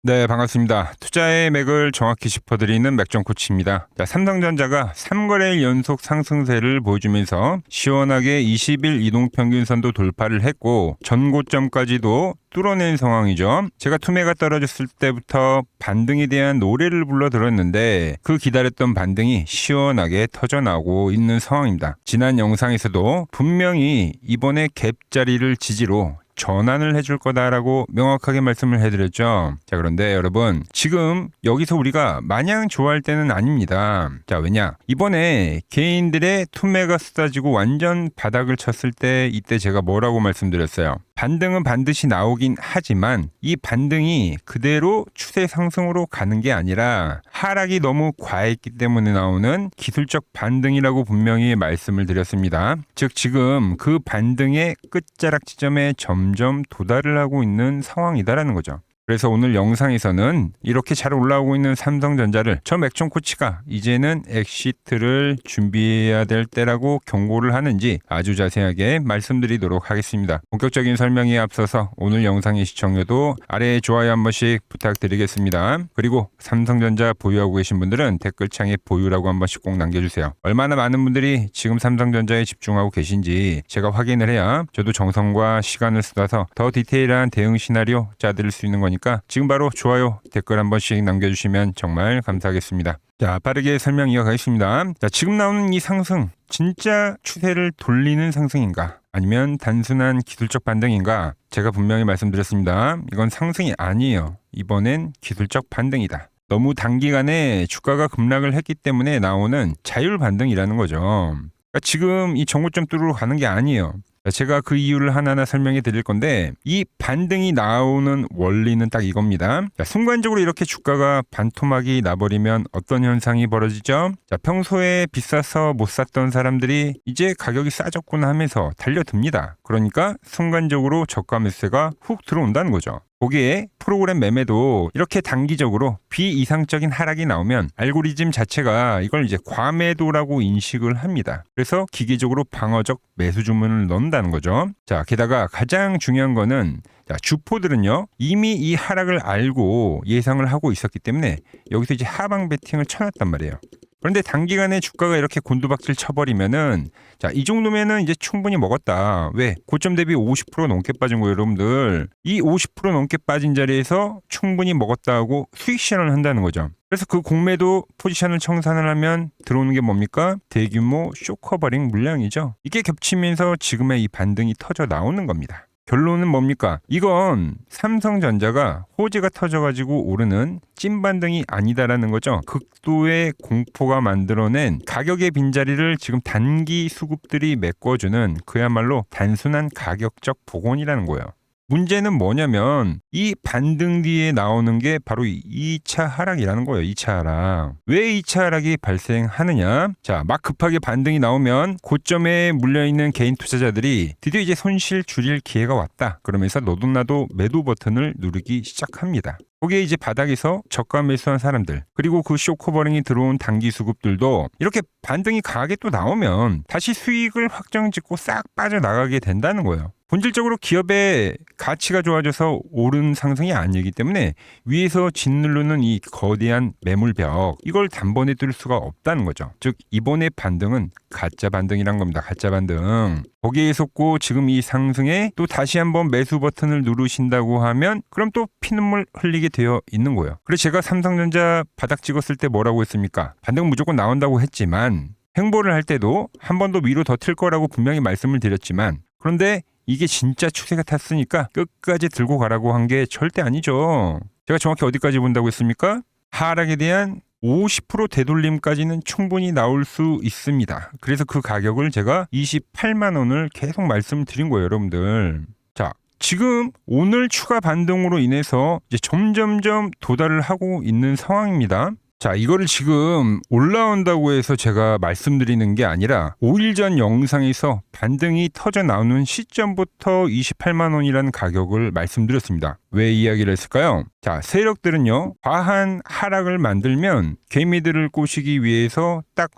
네, 반갑습니다. 투자의 맥을 정확히 짚어드리는 맥정 코치입니다. 자, 삼성전자가 3거래일 연속 상승세를 보여주면서 시원하게 20일 이동평균선도 돌파를 했고 전고점까지도 뚫어낸 상황이죠. 제가 투매가 떨어졌을 때부터 반등에 대한 노래를 불러 들었는데 그 기다렸던 반등이 시원하게 터져나오고 있는 상황입니다. 지난 영상에서도 분명히 이번에 갭자리를 지지로 전환을 해줄 거다라고 명확하게 말씀을 해드렸죠. 자, 그런데 여러분 지금 여기서 우리가 마냥 좋아할 때는 아닙니다. 자, 왜냐? 이번에 개인들의 투매가 쏟아지고 완전 바닥을 쳤을 때 이때 제가 뭐라고 말씀드렸어요? 반등은 반드시 나오긴 하지만 이 반등이 그대로 추세 상승으로 가는 게 아니라 하락이 너무 과했기 때문에 나오는 기술적 반등이라고 분명히 말씀을 드렸습니다. 즉 지금 그 반등의 끝자락 지점에 점점 도달을 하고 있는 상황이다라는 거죠. 그래서 오늘 영상에서는 이렇게 잘 올라오고 있는 삼성전자를 저 맥종 코치가 이제는 엑시트를 준비해야 될 때라고 경고를 하는지 아주 자세하게 말씀드리도록 하겠습니다. 본격적인 설명에 앞서서 오늘 영상의 시청료도 아래에 좋아요 한 번씩 부탁드리겠습니다. 그리고 삼성전자 보유하고 계신 분들은 댓글창에 보유라고 한 번씩 꼭 남겨주세요. 얼마나 많은 분들이 지금 삼성전자에 집중하고 계신지 제가 확인을 해야 저도 정성과 시간을 쏟아서 더 디테일한 대응 시나리오 짜드릴 수 있는 거니까 지금 바로 좋아요, 댓글 한 번씩 남겨주시면 정말 감사하겠습니다. 자, 빠르게 설명 이어가겠습니다. 자, 지금 나오는 이 상승, 진짜 추세를 돌리는 상승인가? 아니면 단순한 기술적 반등인가? 제가 분명히 말씀드렸습니다. 이건 상승이 아니에요. 이번엔 기술적 반등이다. 너무 단기간에 주가가 급락을 했기 때문에 나오는 자율 반등이라는 거죠. 그러니까 지금 이 정고점 뚫으러 가는 게 아니에요. 제가 그 이유를 하나하나 설명해 드릴 건데 이 반등이 나오는 원리는 딱 이겁니다. 자, 순간적으로 이렇게 주가가 반토막이 나버리면 어떤 현상이 벌어지죠? 자, 평소에 비싸서 못 샀던 사람들이 이제 가격이 싸졌구나 하면서 달려듭니다. 그러니까 순간적으로 저가 매수세가 훅 들어온다는 거죠. 거기에 프로그램 매매도 이렇게 단기적으로 비이상적인 하락이 나오면 알고리즘 자체가 이걸 이제 과매도라고 인식을 합니다. 그래서 기계적으로 방어적 매수 주문을 넣는다는 거죠. 자, 게다가 가장 중요한 거는 자, 주포들은요 이미 이 하락을 알고 예상을 하고 있었기 때문에 여기서 이제 하방 베팅을 쳐놨단 말이에요. 그런데 단기간에 주가가 이렇게 곤두박질 쳐버리면은 자, 이 정도면은 이제 충분히 먹었다. 왜? 고점 대비 50% 넘게 빠진 거예요, 여러분들. 이 50% 넘게 빠진 자리에서 충분히 먹었다 하고 수익 실현을 한다는 거죠. 그래서 그 공매도 포지션을 청산을 하면 들어오는 게 뭡니까? 대규모 쇼커버링 물량이죠. 이게 겹치면서 지금의 이 반등이 터져 나오는 겁니다. 결론은 뭡니까? 이건 삼성전자가 호재가 터져가지고 오르는 찐반등이 아니다라는 거죠. 극도의 공포가 만들어낸 가격의 빈자리를 지금 단기 수급들이 메꿔주는 그야말로 단순한 가격적 복원이라는 거예요. 문제는 뭐냐면 이 반등 뒤에 나오는 게 바로 2차 하락이라는 거예요. 2차 하락. 왜 2차 하락이 발생하느냐? 자, 막 급하게 반등이 나오면 고점에 물려있는 개인 투자자들이 드디어 이제 손실 줄일 기회가 왔다. 그러면서 너도 나도 매도 버튼을 누르기 시작합니다. 거기에 이제 바닥에서 저가 매수한 사람들 그리고 그 쇼커버링이 들어온 단기 수급들도 이렇게 반등이 강하게 또 나오면 다시 수익을 확정짓고 싹 빠져나가게 된다는 거예요. 본질적으로 기업의 가치가 좋아져서 오른 상승이 아니기 때문에 위에서 짓누르는 이 거대한 매물벽 이걸 단번에 뚫을 수가 없다는 거죠. 즉 이번의 반등은 가짜 반등이란 겁니다. 가짜 반등. 거기에 속고 지금 이 상승에 또 다시 한번 매수 버튼을 누르신다고 하면 그럼 또 피눈물 흘리게 되어 있는 거예요. 그래서 제가 삼성전자 바닥 찍었을 때 뭐라고 했습니까? 반등 무조건 나온다고 했지만 횡보를 할 때도 한 번 더 위로 더 틀 거라고 분명히 말씀을 드렸지만 그런데 이게 진짜 추세가 탔으니까 끝까지 들고 가라고 한 게 절대 아니죠. 제가 정확히 어디까지 본다고 했습니까? 하락에 대한 50% 되돌림까지는 충분히 나올 수 있습니다. 그래서 그 가격을 제가 28만 원을 계속 말씀드린 거예요, 여러분들. 자, 지금 오늘 추가 반등으로 인해서 이제 점점점 도달을 하고 있는 상황입니다. 자, 이거를 지금 올라온다고 해서 제가 말씀드리는 게 아니라 5일 전 영상에서 반등이 터져 나오는 시점부터 28만 원이라는 가격을 말씀드렸습니다. 왜 이야기를 했을까요? 자, 세력들은요 과한 하락을 만들면 개미들을 꼬시기 위해서 딱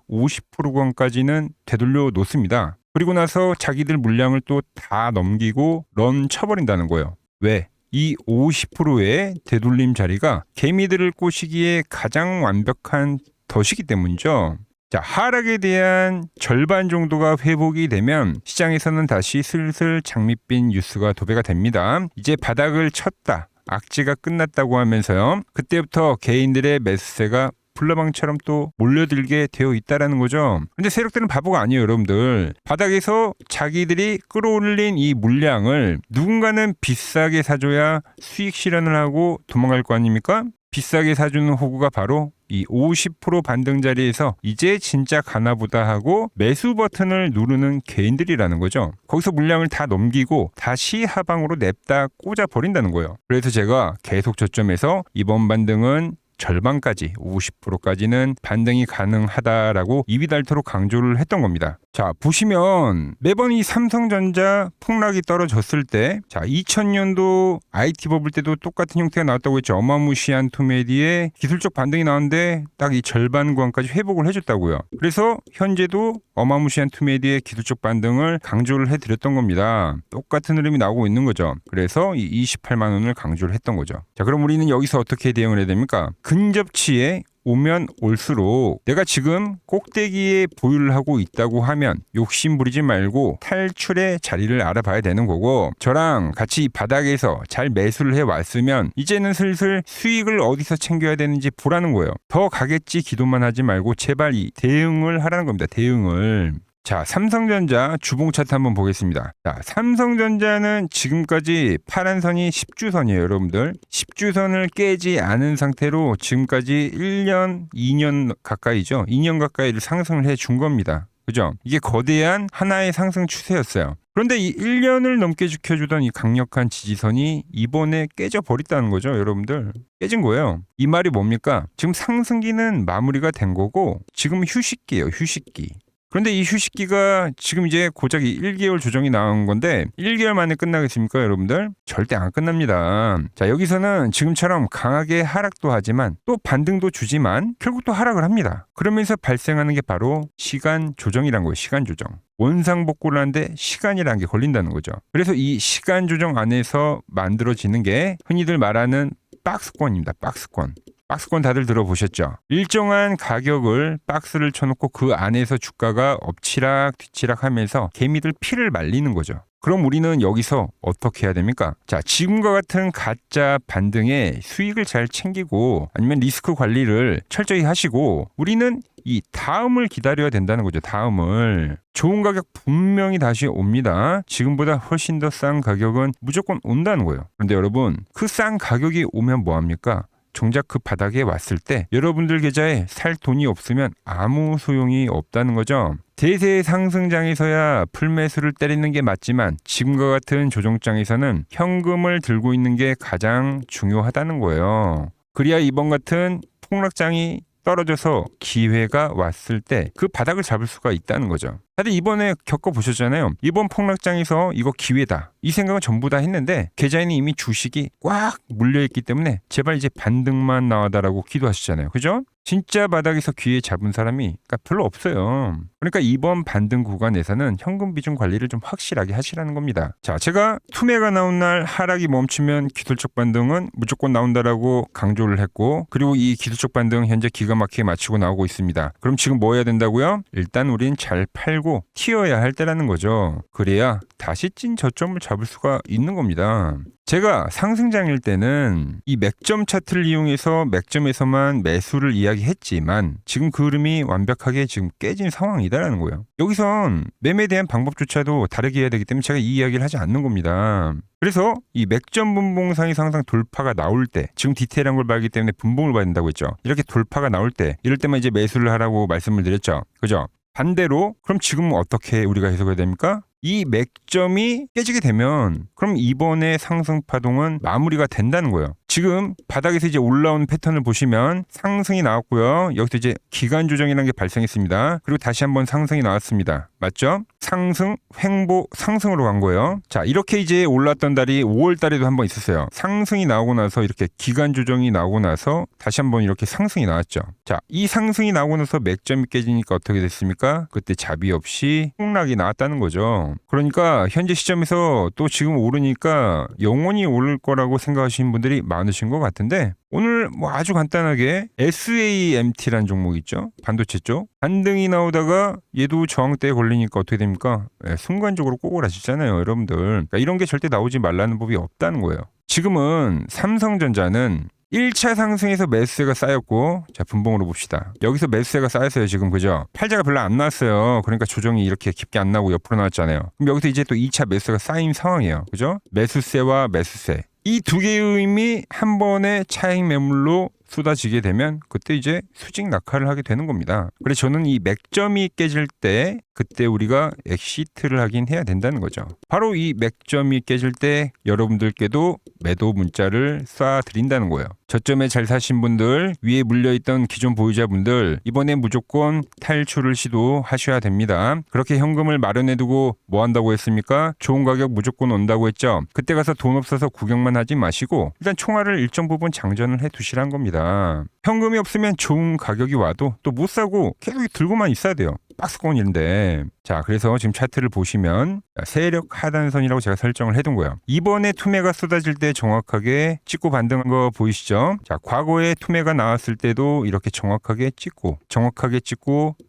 50%권까지는 되돌려 놓습니다. 그리고 나서 자기들 물량을 또 다 넘기고 런 쳐버린다는 거예요. 왜? 이 50%의 되돌림 자리가 개미들을 꼬시기에 가장 완벽한 덫이기 때문이죠. 자, 하락에 대한 절반 정도가 회복이 되면 시장에서는 다시 슬슬 장밋빛 뉴스가 도배가 됩니다. 이제 바닥을 쳤다, 악재가 끝났다고 하면서요. 그때부터 개인들의 매수세가 불나방처럼 또 몰려들게 되어 있다라는 거죠. 근데 세력들은 바보가 아니에요, 여러분들. 바닥에서 자기들이 끌어올린 이 물량을 누군가는 비싸게 사줘야 수익 실현을 하고 도망갈 거 아닙니까? 비싸게 사주는 호구가 바로 이 50% 반등 자리에서 이제 진짜 가나보다 하고 매수 버튼을 누르는 개인들이라는 거죠. 거기서 물량을 다 넘기고 다시 하방으로 냅다 꽂아 버린다는 거예요. 그래서 제가 계속 저점에서 이번 반등은 절반까지 50%까지는 반등이 가능하다라고 입이 닳도록 강조를 했던 겁니다. 자, 보시면 매번 이 삼성전자 폭락이 떨어졌을 때, 자, 2000년도 IT 버블 때도 똑같은 형태가 나왔다고 했죠. 어마무시한 투메디에 기술적 반등이 나왔는데 딱 이 절반 구간까지 회복을 해줬다고요. 그래서 현재도 어마무시한 투메디의 기술적 반등을 강조를 해드렸던 겁니다. 똑같은 흐름이 나오고 있는 거죠. 그래서 이 28만 원을 강조를 했던 거죠. 자, 그럼 우리는 여기서 어떻게 대응을 해야 됩니까? 근접치에 오면 올수록 내가 지금 꼭대기에 보유를 하고 있다고 하면 욕심 부리지 말고 탈출의 자리를 알아봐야 되는 거고, 저랑 같이 바닥에서 잘 매수를 해왔으면 이제는 슬슬 수익을 어디서 챙겨야 되는지 보라는 거예요. 더 가겠지 기도만 하지 말고 제발 이 대응을 하라는 겁니다. 대응을. 자, 삼성전자 주봉 차트 한번 보겠습니다. 자, 삼성전자는 지금까지 파란 선이 10주선이에요, 여러분들. 10주선을 깨지 않은 상태로 지금까지 1년, 2년 가까이죠. 2년 가까이를 상승을 해준 겁니다. 그죠? 이게 거대한 하나의 상승 추세였어요. 그런데 이 1년을 넘게 지켜주던 이 강력한 지지선이 이번에 깨져버렸다는 거죠, 여러분들. 깨진 거예요. 이 말이 뭡니까? 지금 상승기는 마무리가 된 거고 지금 휴식기예요, 휴식기. 그런데 이 휴식기가 지금 이제 고작 1개월 조정이 나온 건데 1개월 만에 끝나겠습니까, 여러분들? 절대 안 끝납니다. 자, 여기서는 지금처럼 강하게 하락도 하지만 또 반등도 주지만 결국 또 하락을 합니다. 그러면서 발생하는 게 바로 시간 조정이란 거예요, 시간 조정. 원상복구를 하는데 시간이라는 게 걸린다는 거죠. 그래서 이 시간 조정 안에서 만들어지는 게 흔히들 말하는 박스권입니다, 박스권. 박스권 다들 들어보셨죠? 일정한 가격을 박스를 쳐놓고 그 안에서 주가가 엎치락 뒤치락 하면서 개미들 피를 말리는 거죠. 그럼 우리는 여기서 어떻게 해야 됩니까? 자, 지금과 같은 가짜 반등에 수익을 잘 챙기고 아니면 리스크 관리를 철저히 하시고 우리는 이 다음을 기다려야 된다는 거죠. 다음을. 좋은 가격 분명히 다시 옵니다. 지금보다 훨씬 더 싼 가격은 무조건 온다는 거예요. 그런데 여러분, 그 싼 가격이 오면 뭐합니까? 정작 그 바닥에 왔을 때 여러분들 계좌에 살 돈이 없으면 아무 소용이 없다는 거죠. 대세 상승장에서야 풀매수를 때리는 게 맞지만 지금과 같은 조정장에서는 현금을 들고 있는 게 가장 중요하다는 거예요. 그래야 이번 같은 폭락장이 떨어져서 기회가 왔을 때 그 바닥을 잡을 수가 있다는 거죠. 다들 이번에 겪어보셨잖아요. 이번 폭락장에서 이거 기회다, 이 생각은 전부 다 했는데 계좌에는 이미 주식이 꽉 물려있기 때문에 제발 이제 반등만 나와달라고 기도하시잖아요. 그죠? 진짜 바닥에서 기회 잡은 사람이 별로 없어요. 그러니까 이번 반등 구간에서는 현금 비중 관리를 좀 확실하게 하시라는 겁니다. 자, 제가 투매가 나온 날 하락이 멈추면 기술적 반등은 무조건 나온다라고 강조를 했고, 그리고 이 기술적 반등 현재 기가 막히게 마치고 나오고 있습니다. 그럼 지금 뭐 해야 된다고요? 일단 우린 잘 팔고 튀어야 할 때라는 거죠. 그래야 다시 찐 저점을 잡을 수가 있는 겁니다. 제가 상승장일 때는 이 맥점 차트를 이용해서 맥점에서만 매수를 이야기했지만 지금 그 흐름이 완벽하게 지금 깨진 상황이다라는 거예요. 여기선 매매에 대한 방법조차도 다르게 해야 되기 때문에 제가 이 이야기를 하지 않는 겁니다. 그래서 이 맥점 분봉상의 상상 돌파가 나올 때, 지금 디테일한 걸 봐야하기 때문에 분봉을 봐야 된다고 했죠. 이렇게 돌파가 나올 때, 이럴 때만 이제 매수를 하라고 말씀을 드렸죠. 그죠? 반대로 그럼 지금 어떻게 우리가 해석해야 됩니까? 이 맥점이 깨지게 되면 그럼 이번에 상승 파동은 마무리가 된다는 거예요. 지금 바닥에서 이제 올라온 패턴을 보시면 상승이 나왔고요. 여기서 이제 기간 조정이라는 게 발생했습니다. 그리고 다시 한번 상승이 나왔습니다. 맞죠? 상승, 횡보, 상승으로 간 거예요. 자, 이렇게 이제 올랐던 달이 5월 달에도 한번 있었어요. 상승이 나오고 나서 이렇게 기간 조정이 나오고 나서 다시 한번 이렇게 상승이 나왔죠. 자, 이 상승이 나오고 나서 맥점이 깨지니까 어떻게 됐습니까? 그때 자비 없이 폭락이 나왔다는 거죠. 그러니까 현재 시점에서 또 지금 오르니까 영원히 오를 거라고 생각하시는 분들이 많으신 것 같은데, 오늘 뭐 아주 간단하게 SAMT라는 종목 있죠. 반도체 쪽. 반등이 나오다가 얘도 저항대에 걸리니까 어떻게 됩니까? 순간적으로 꼬꾸라지잖아요, 여러분들. 그러니까 이런 게 절대 나오지 말라는 법이 없다는 거예요. 지금은 삼성전자는 1차 상승에서 매수세가 쌓였고, 자, 분봉으로 봅시다. 여기서 매수세가 쌓였어요, 지금. 그죠? 팔자가 별로 안 나왔어요. 그러니까 조정이 이렇게 깊게 안 나오고 옆으로 나왔잖아요. 그럼 여기서 이제 또 2차 매수세가 쌓인 상황이에요. 그죠? 매수세와 매수세. 이 두 개의 힘이 한 번에 차익 매물로 쏟아지게 되면 그때 이제 수직 낙하를 하게 되는 겁니다. 그래서 저는 이 맥점이 깨질 때 그때 우리가 엑시트를 하긴 해야 된다는 거죠. 바로 이 맥점이 깨질 때 여러분들께도 매도 문자를 쏴드린다는 거예요. 저점에 잘 사신 분들, 위에 물려있던 기존 보유자분들, 이번에 무조건 탈출을 시도하셔야 됩니다. 그렇게 현금을 마련해두고 뭐 한다고 했습니까? 좋은 가격 무조건 온다고 했죠. 그때 가서 돈 없어서 구경만 하지 마시고 일단 총알을 일정 부분 장전을 해두시란 겁니다. 현금이 없으면 좋은 가격이 와도 또 못 사고 계속 들고만 있어야 돼요. 박스권인데. 자, 그래서 지금 차트를 보시면 세력 하단선이라고 제가 설정을 해둔 거예요. 이번에 투매가 쏟아질 때 정확하게 찍고 반등한 거 보이시죠? 자, 과거에 투매가 나왔을 때도 이렇게 정확하게 찍고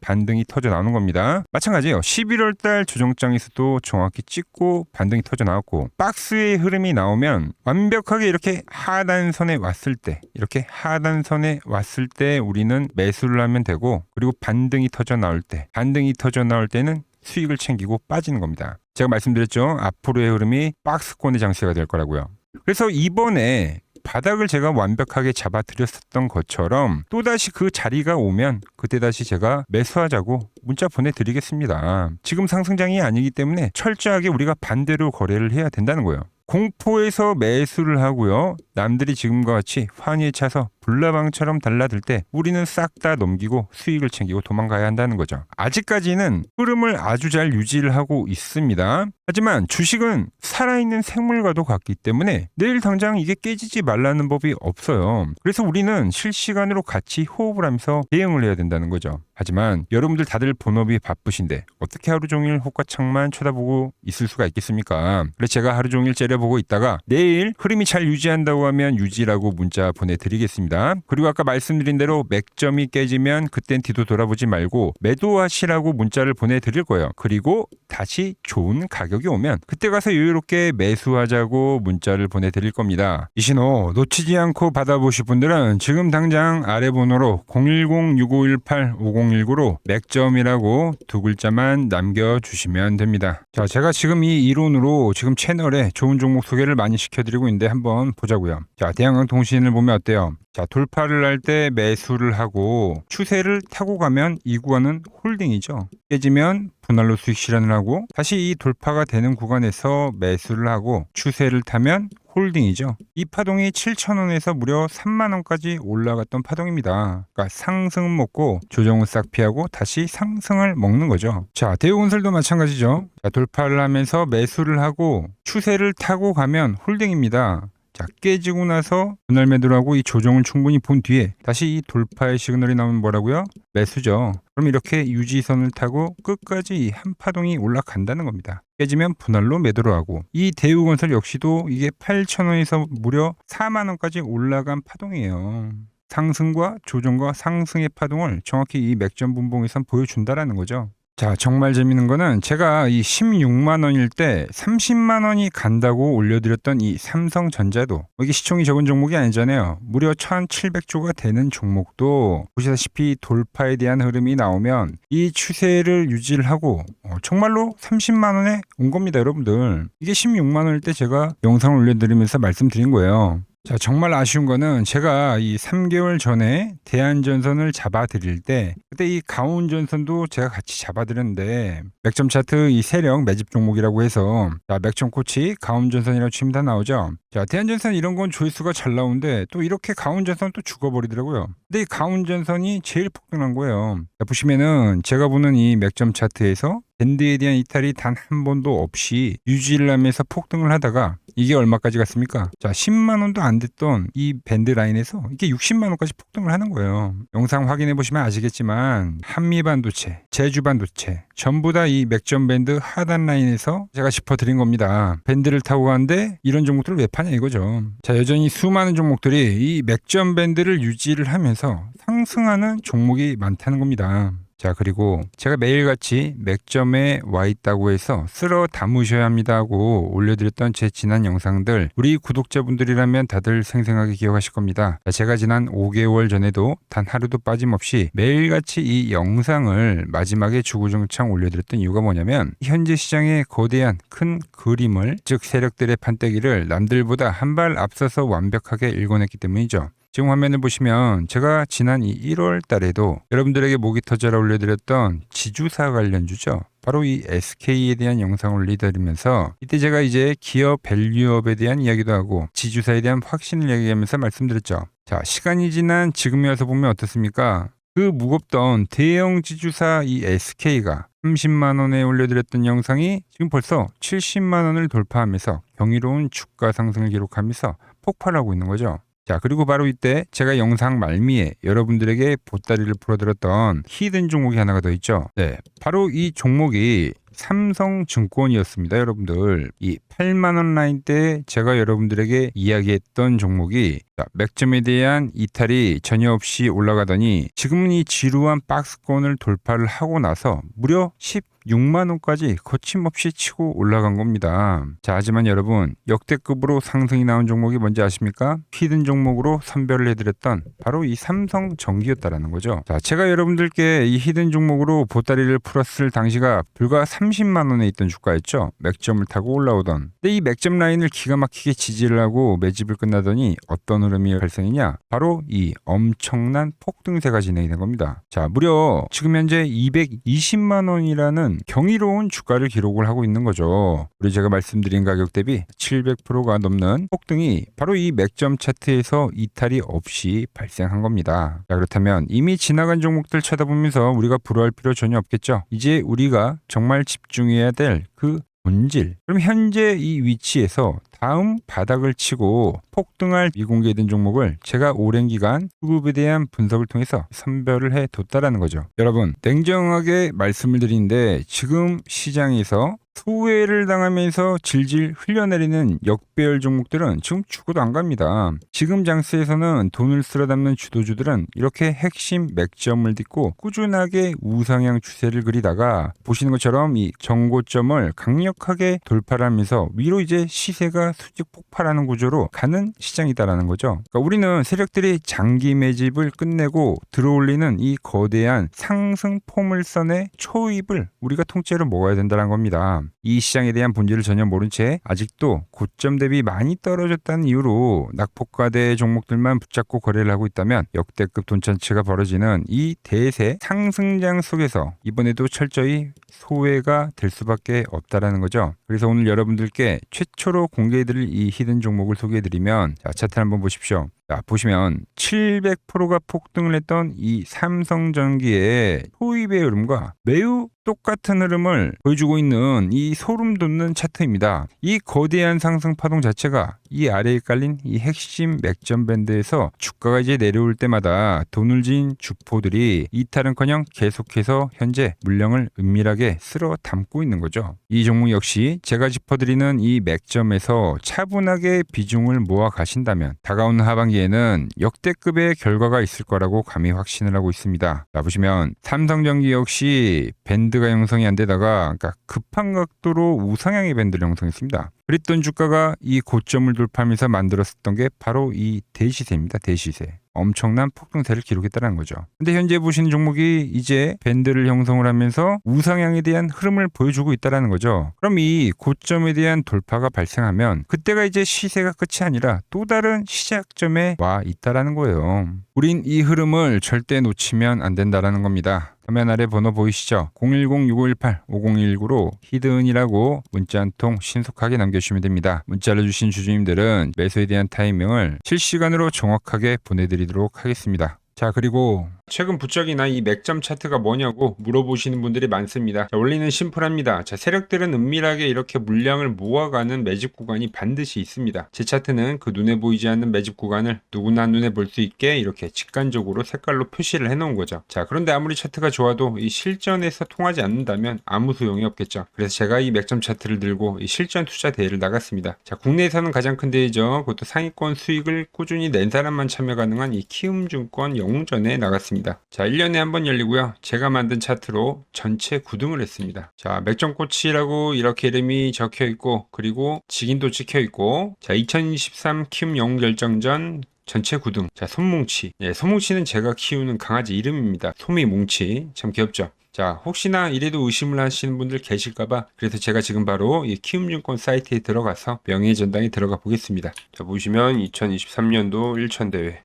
반등이 터져 나오는 겁니다. 마찬가지예요. 11월 달 조정장에서도 정확히 찍고 반등이 터져 나왔고, 박스의 흐름이 나오면 완벽하게 이렇게 하단선에 왔을 때 우리는 매수를 하면 되고, 그리고 반등이 터져 나올 때는 수익을 챙기고 빠지는 겁니다. 제가 말씀드렸죠. 앞으로의 흐름이 박스권의 장세가 될 거라고요. 그래서 이번에 바닥을 제가 완벽하게 잡아드렸었던 것처럼 또다시 그 자리가 오면 그때 다시 제가 매수하자고 문자 보내드리겠습니다. 지금 상승장이 아니기 때문에 철저하게 우리가 반대로 거래를 해야 된다는 거예요. 공포에서 매수를 하고요. 남들이 지금과 같이 환희에 차서 불나방처럼 달라들 때 우리는 싹 다 넘기고 수익을 챙기고 도망가야 한다는 거죠. 아직까지는 흐름을 아주 잘 유지를 하고 있습니다. 하지만 주식은 살아있는 생물과도 같기 때문에 내일 당장 이게 깨지지 말라는 법이 없어요. 그래서 우리는 실시간으로 같이 호흡을 하면서 대응을 해야 된다는 거죠. 하지만 여러분들 다들 본업이 바쁘신데 어떻게 하루 종일 호가창만 쳐다보고 있을 수가 있겠습니까? 그래서 제가 하루 종일 째려보고 있다가 내일 흐름이 잘 유지한다고 하면 유지라고 문자 보내드리겠습니다. 그리고 아까 말씀드린 대로 맥점이 깨지면 그땐 뒤도 돌아보지 말고 매도하시라고 문자를 보내드릴 거예요. 그리고 다시 좋은 가격이 오면 그때 가서 여유롭게 매수하자고 문자를 보내드릴 겁니다. 이 신호 놓치지 않고 받아보실 분들은 지금 당장 아래 번호로 010-6518-5019로 맥점이라고 두 글자만 남겨주시면 됩니다. 자, 제가 지금 이 이론으로 지금 채널에 좋은 종목 소개를 많이 시켜드리고 있는데 한번 보자고요. 자, 대한항공통신을 보면 어때요? 자, 돌파를 할 때 매수를 하고 추세를 타고 가면 이 구간은 홀딩이죠. 깨지면 분할로 수익 실현을 하고 다시 이 돌파가 되는 구간에서 매수를 하고 추세를 타면 홀딩이죠. 이 파동이 7,000원에서 무려 3만원까지 올라갔던 파동입니다. 그러니까 상승은 먹고 조정은 싹 피하고 다시 상승을 먹는 거죠. 자, 대우건설도 마찬가지죠. 자, 돌파를 하면서 매수를 하고 추세를 타고 가면 홀딩입니다. 자, 깨지고 나서 분할 매도를 하고 이 조정을 충분히 본 뒤에 다시 이 돌파의 시그널이 나오면 뭐라고요? 매수죠. 그럼 이렇게 유지선을 타고 끝까지 한 파동이 올라간다는 겁니다. 깨지면 분할로 매도를 하고, 이 대우건설 역시도 이게 8,000원에서 무려 4만원까지 올라간 파동이에요. 상승과 조정과 상승의 파동을 정확히 이 맥점 분봉에선 보여준다라는 거죠. 자, 정말 재밌는 거는 제가 이 16만 원일 때 30만 원이 간다고 올려드렸던 이 삼성전자도, 이게 시총이 적은 종목이 아니잖아요. 무려 1,700조가 되는 종목도 보시다시피 돌파에 대한 흐름이 나오면 이 추세를 유지를 하고 정말로 30만 원에 온 겁니다, 여러분들. 이게 16만 원일 때 제가 영상을 올려드리면서 말씀드린 거예요. 자, 정말 아쉬운 거는 제가 이 3개월 전에 대한전선을 잡아드릴 때 그때 이 가온전선도 제가 같이 잡아드렸는데 맥점 차트 이 세력 매집 종목이라고 해서, 자, 맥점 코치 가온전선이라고 치면 다 나오죠. 자, 대한전선 이런 건 조회수가 잘 나오는데 또 이렇게 가온전선 또 죽어버리더라고요. 근데 이 가온전선이 제일 폭등한 거예요. 자, 보시면은 제가 보는 이 맥점 차트에서 밴드에 대한 이탈이 단 한 번도 없이 유지를 하면서 폭등을 하다가 이게 얼마까지 갔습니까? 자, 10만 원도 안 됐던 이 밴드 라인에서 이게 60만 원까지 폭등을 하는 거예요. 영상 확인해 보시면 아시겠지만 한미반도체, 제주반도체 전부 다 이 맥점 밴드 하단 라인에서 제가 짚어드린 겁니다. 밴드를 타고 가는데 이런 종목들을 왜 파냐 이거죠. 자, 여전히 수많은 종목들이 이 맥점 밴드를 유지를 하면서 상승하는 종목이 많다는 겁니다. 자, 그리고 제가 매일같이 맥점에 와 있다고 해서 쓸어 담으셔야 합니다 하고 올려드렸던 제 지난 영상들 우리 구독자분들이라면 다들 생생하게 기억하실 겁니다. 자, 제가 지난 5개월 전에도 단 하루도 빠짐없이 매일같이 이 영상을 마지막에 주구장창 올려드렸던 이유가 뭐냐면 현재 시장의 거대한 큰 그림을 즉 세력들의 판때기를 남들보다 한 발 앞서서 완벽하게 읽어냈기 때문이죠. 지금 화면을 보시면 제가 지난 이 1월 달에도 여러분들에게 목이 터져라 올려드렸던 지주사 관련주죠. 바로 이 SK에 대한 영상을 올려드리면서 이때 제가 이제 기업 밸류업에 대한 이야기도 하고 지주사에 대한 확신을 이야기하면서 말씀드렸죠. 자, 시간이 지난 지금에 와서 보면 어떻습니까? 그 무겁던 대형 지주사 이 SK가 30만 원에 올려드렸던 영상이 지금 벌써 70만 원을 돌파하면서 경이로운 주가 상승을 기록하면서 폭발하고 있는 거죠. 자, 그리고 바로 이때 제가 영상 말미에 여러분들에게 보따리를 풀어드렸던 히든 종목이 하나가 더 있죠. 네, 바로 이 종목이 삼성증권이었습니다. 여러분들 이 8만 원 라인 때 제가 여러분들에게 이야기했던 종목이 맥점에 대한 이탈이 전혀 없이 올라가더니 지금은 이 지루한 박스권을 돌파를 하고 나서 무려 16만 원까지 거침없이 치고 올라간 겁니다. 자, 하지만 여러분 역대급으로 상승이 나온 종목이 뭔지 아십니까? 히든 종목으로 선별을 해드렸던 바로 이 삼성전기였다라는 거죠. 자, 제가 여러분들께 이 히든 종목으로 보따리를 풀었을 당시가 불과 30만 원에 있던 주가였죠. 맥점을 타고 올라오던. 근데 이 맥점 라인을 기가 막히게 지지를 하고 매집을 끝나더니 어떤 흐름이 발생이냐? 바로 이 엄청난 폭등세가 진행이 된 겁니다. 자, 무려 지금 현재 220만 원이라는 경이로운 주가를 기록을 하고 있는 거죠. 우리 제가 말씀드린 가격 대비 700%가 넘는 폭등이 바로 이 맥점 차트에서 이탈이 없이 발생한 겁니다. 자, 그렇다면 이미 지나간 종목들 쳐다보면서 우리가 불허할 필요 전혀 없겠죠. 이제 우리가 정말 집중해야 될 그 본질. 그럼 현재 이 위치에서 다음 바닥을 치고 폭등할 미공개된 종목을 제가 오랜 기간 수급에 대한 분석을 통해서 선별을 해뒀다라는 거죠. 여러분, 냉정하게 말씀을 드리는데 지금 시장에서 수혜를 당하면서 질질 흘려내리는 역배열 종목들은 지금 죽어도 안 갑니다. 지금 장세에서는 돈을 쓸어 담는 주도주들은 이렇게 핵심 맥점을 딛고 꾸준하게 우상향 추세를 그리다가 보시는 것처럼 이 정고점을 강력하게 돌파를 하면서 위로 이제 시세가 수직 폭발하는 구조로 가는 시장이다라는 거죠. 그러니까 우리는 세력들이 장기 매집을 끝내고 들어올리는 이 거대한 상승 포물선의 초입을 우리가 통째로 먹어야 된다는 겁니다. 이 시장에 대한 본질을 전혀 모른 채 아직도 고점 대비 많이 떨어졌다는 이유로 낙폭과대 종목들만 붙잡고 거래를 하고 있다면 역대급 돈천치가 벌어지는 이 대세 상승장 속에서 이번에도 철저히 소외가 될 수밖에 없다라는 거죠. 그래서 오늘 여러분들께 최초로 공개해드릴 이 히든 종목을 소개해드리면 자, 차트 한번 보십시오. 자, 보시면 700%가 폭등을 했던 이 삼성전기의 초입의 흐름과 매우 똑같은 흐름을 보여주고 있는 이 소름 돋는 차트입니다. 이 거대한 상승 파동 자체가 이 아래에 깔린 이 핵심 맥점 밴드에서 주가가 이제 내려올 때마다 돈을 진 주포들이 이탈은커녕 계속해서 현재 물량을 은밀하게 쓸어 담고 있는 거죠. 이 종목 역시 제가 짚어드리는 이 맥점에서 차분하게 비중을 모아 가신다면 다가오는 하반기에는 역대급의 결과가 있을 거라고 감히 확신을 하고 있습니다. 자, 보시면 삼성전기 역시 밴드가 형성이 안 되다가 그러니까 급한 각도로 우상향의 밴드를 형성했습니다. 그랬던 주가가 이 고점을 돌파하면서 만들었었던 게 바로 이 대시세입니다. 대시세. 엄청난 폭등세를 기록했다는 거죠. 근데 현재 보시는 종목이 이제 밴드를 형성을 하면서 우상향에 대한 흐름을 보여주고 있다는 거죠. 그럼 이 고점에 대한 돌파가 발생하면 그때가 이제 시세가 끝이 아니라 또 다른 시작점에 와 있다는 거예요. 우린 이 흐름을 절대 놓치면 안 된다는 겁니다. 화면 아래 번호 보이시죠? 010-6518-5019로 히든이라고 문자 한 통 신속하게 남겨주시면 됩니다. 문자를 주신 주주님들은 매수에 대한 타이밍을 실시간으로 정확하게 보내드리도록 하겠습니다. 자, 그리고 최근 부쩍이나 이 맥점 차트가 뭐냐고 물어보시는 분들이 많습니다. 자, 원리는 심플합니다. 자, 세력들은 은밀하게 이렇게 물량을 모아가는 매집 구간이 반드시 있습니다. 제 차트는 그 눈에 보이지 않는 매집 구간을 누구나 눈에 볼 수 있게 이렇게 직관적으로 색깔로 표시를 해놓은 거죠. 자, 그런데 아무리 차트가 좋아도 이 실전에서 통하지 않는다면 아무 소용이 없겠죠. 그래서 제가 이 맥점 차트를 들고 이 실전 투자 대회를 나갔습니다. 자, 국내에서는 가장 큰 대회죠. 그것도 상위권 수익을 꾸준히 낸 사람만 참여 가능한 이 키움증권 영웅전에 나갔습니다. 자, 1년에 한 번 열리고요. 제가 만든 차트로 전체 9등을 했습니다. 자, 맥점코치라고 이렇게 이름이 적혀 있고, 그리고 직인도 찍혀 있고, 자, 2023 키움 영웅 결정전 전체 9등. 자, 솜뭉치. 예, 솜뭉치는 제가 키우는 강아지 이름입니다. 솜이뭉치. 참 귀엽죠? 자, 혹시나 이래도 의심을 하시는 분들 계실까봐 그래서 제가 지금 바로 이 키움증권 사이트에 들어가서 명예전당에 들어가 보겠습니다. 자, 보시면 2023년도 1천대회.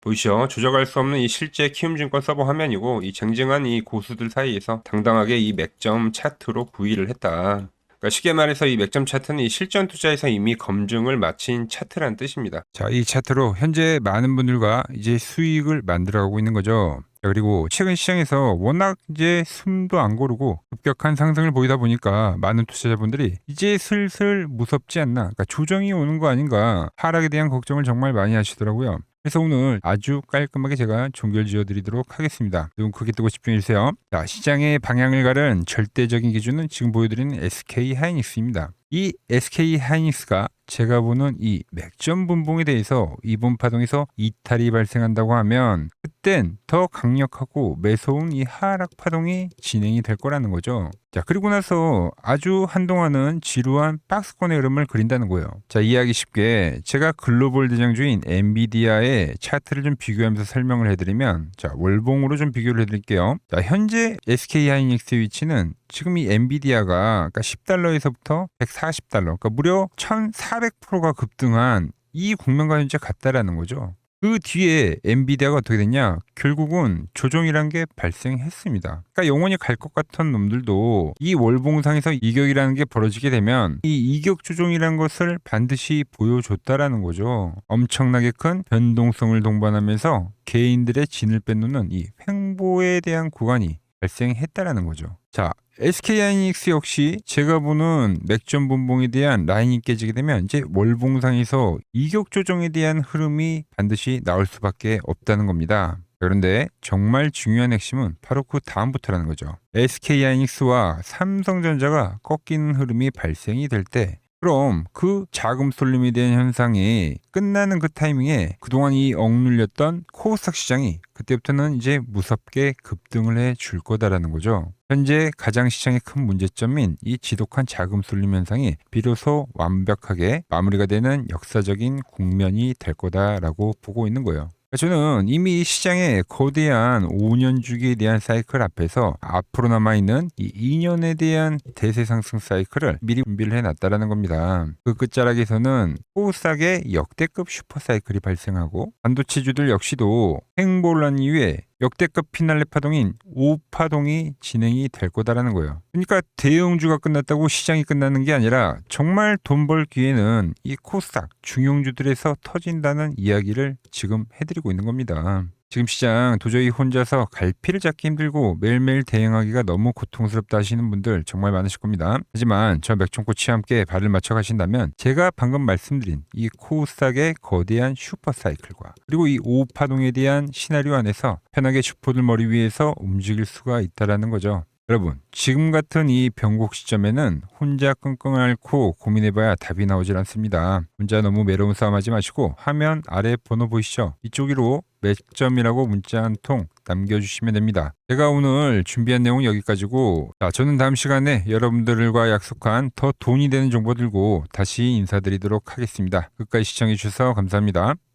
보이시죠? 조작할 수 없는 이 실제 키움증권 서버 화면이고, 이 쟁쟁한 이 고수들 사이에서 당당하게 이 맥점 차트로 구의를 했다. 그러니까 쉽게 말해서 이 맥점 차트는 이 실전 투자에서 이미 검증을 마친 차트란 뜻입니다. 자, 이 차트로 현재 많은 분들과 이제 수익을 만들어가고 있는 거죠. 그리고 최근 시장에서 워낙 이제 숨도 안 고르고 급격한 상승을 보이다 보니까 많은 투자자분들이 이제 슬슬 무섭지 않나, 그러니까 조정이 오는 거 아닌가, 하락에 대한 걱정을 정말 많이 하시더라고요. 그래서 오늘 아주 깔끔하게 제가 종결 지어드리도록 하겠습니다. 눈 크게 뜨고 집중해주세요. 자, 시장의 방향을 가른 절대적인 기준은 지금 보여드리는 SK하이닉스입니다. 이 SK하이닉스가 제가 보는 이 맥점 분봉에 대해서 이번 파동에서 이탈이 발생한다고 하면 그땐 더 강력하고 매서운 이 하락 파동이 진행이 될 거라는 거죠. 자, 그리고 나서 아주 한동안은 지루한 박스권의 흐름을 그린다는 거예요. 자, 이해하기 쉽게 제가 글로벌 대장주인 엔비디아의 차트를 좀 비교하면서 설명을 해드리면, 자, 월봉으로 좀 비교를 해드릴게요. 자, 현재 SK하이닉스의 위치는 지금 이 엔비디아가 그러니까 10달러에서부터 140달러, 그러니까 무려 1400%가 급등한 이 국면과 현재 같다라는 거죠. 그 뒤에 엔비디아가 어떻게 됐냐? 결국은 조정이란 게 발생했습니다. 그러니까 영원히 갈 것 같은 놈들도 이 월봉상에서 이격이라는 게 벌어지게 되면 이 이격 조정이라는 것을 반드시 보여줬다라는 거죠. 엄청나게 큰 변동성을 동반하면서 개인들의 진을 빼놓는 이 횡보에 대한 구간이 발생했다라는 거죠. 자, SK하이닉스 역시 제가 보는 맥점 분봉에 대한 라인이 깨지게 되면 이제 월봉상에서 이격 조정에 대한 흐름이 반드시 나올 수밖에 없다는 겁니다. 그런데 정말 중요한 핵심은 바로 그 다음부터라는 거죠. SK하이닉스와 삼성전자가 꺾이는 흐름이 발생이 될 때, 그럼 그 자금 쏠림에 대한 현상이 끝나는 그 타이밍에 그동안 이 억눌렸던 코스닥 시장이 그때부터는 이제 무섭게 급등을 해 줄 거다라는 거죠. 현재 가장 시장의 큰 문제점인 이 지독한 자금 쏠림 현상이 비로소 완벽하게 마무리가 되는 역사적인 국면이 될 거다라고 보고 있는 거예요. 저는 이미 시장의 거대한 5년 주기에 대한 사이클 앞에서 앞으로 남아있는 이 2년에 대한 대세 상승 사이클을 미리 준비를 해놨다라는 겁니다. 그 끝자락에서는 코스닥의 역대급 슈퍼 사이클이 발생하고 반도체주들 역시도 횡보를 한 이후에 역대급 피날레 파동인 5파동이 진행이 될 거다라는 거예요. 그러니까 대형주가 끝났다고 시장이 끝나는 게 아니라 정말 돈 벌 기회는 이 코스닥 중용주들에서 터진다는 이야기를 지금 해드리고 있는 겁니다. 지금 시장 도저히 혼자서 갈피를 잡기 힘들고 매일매일 대응하기가 너무 고통스럽다 하시는 분들 정말 많으실 겁니다. 하지만 저 맥종코치와 함께 발을 맞춰 가신다면 제가 방금 말씀드린 이 코스닥의 거대한 슈퍼사이클과 그리고 이 5파동에 대한 시나리오 안에서 편하게 슈퍼들 머리 위에서 움직일 수가 있다는 거죠. 여러분, 지금 같은 이 변곡 시점에는 혼자 끙끙 앓고 고민해봐야 답이 나오질 않습니다. 혼자 너무 외로운 싸움하지 마시고 화면 아래 번호 보이시죠? 이쪽으로 맥점이라고 문자 한 통 남겨주시면 됩니다. 제가 오늘 준비한 내용은 여기까지고, 저는 다음 시간에 여러분들과 약속한 더 돈이 되는 정보 들고 다시 인사드리도록 하겠습니다. 끝까지 시청해주셔서 감사합니다.